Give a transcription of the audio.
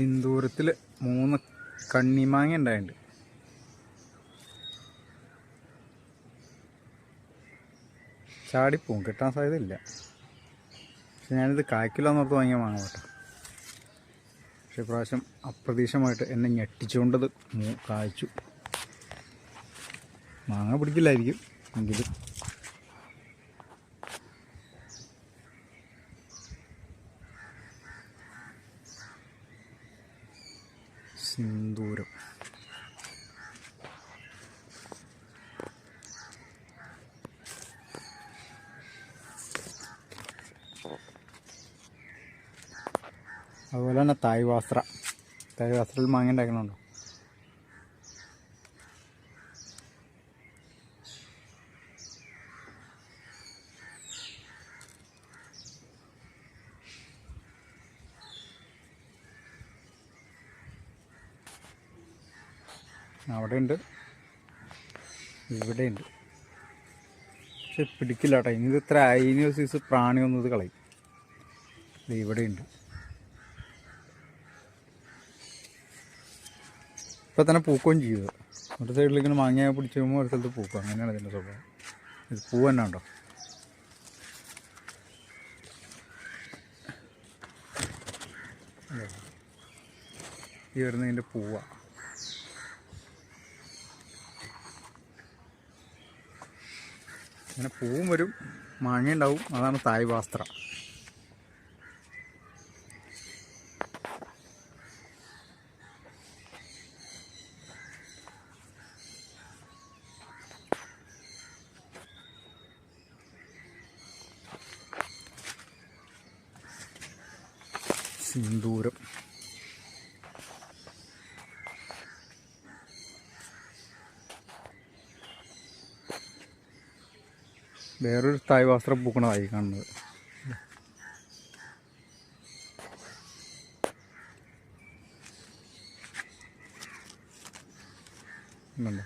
സിന്ദൂരത്തിൽ 3 കണ്ണിമാങ്ങ ഉണ്ടായിട്ടുണ്ട്. ചാടിപ്പോവും, കിട്ടാൻ സാധ്യതയില്ല. പക്ഷെ ഞാനിത് കായ്ക്കില്ലാന്ന് ഓർത്ത് വാങ്ങിയ മാങ്ങ കേട്ടോ. പക്ഷെ ഇപ്രാവശ്യം അപ്രതീക്ഷിതമായിട്ട് എന്നെ ഞെട്ടിച്ചുകൊണ്ടത് കായ്ച്ചു. മാങ്ങ പിടിക്കില്ലായിരിക്കും എങ്കിലും സിന്ദൂരം. അതുപോലെ തന്നെ തായ് വാസ്ത്രയിൽ മാങ്ങ ഉണ്ടാക്കണുണ്ടോ? അവിടെ ഉണ്ട്, ഇവിടെ ഉണ്ട്. പക്ഷെ പിടിക്കില്ല കേട്ടോ. ഇനി ഇത് ഇത്ര അയിന് സൈസ് പ്രാണി വന്നത് കളയും. ഇവിടെ ഉണ്ട്. ഇപ്പം തന്നെ പൂക്കുകയും ചെയ്തു. ഒരു സൈഡിലേക്ക് മാങ്ങ പിടിച്ച് കഴിയുമ്പോൾ ഒരു സ്ഥലത്ത് പൂക്കും. അങ്ങനെയാണ് ഇതിൻ്റെ സ്വഭാവം. ഇത് പൂ തന്നെ ഉണ്ടോ? ഈ വരുന്നതിൻ്റെ പൂവാണ്. അങ്ങനെ പൂവും വരും, മാങ്ങ ഉണ്ടാവും. അതാണ് തായ് വാസ്ത്ര. സിന്ദൂരം. വേറൊരു തായ് വാസ്ത്രം പൂക്കണതായി കാണുന്നത്. ഉണ്ടോ?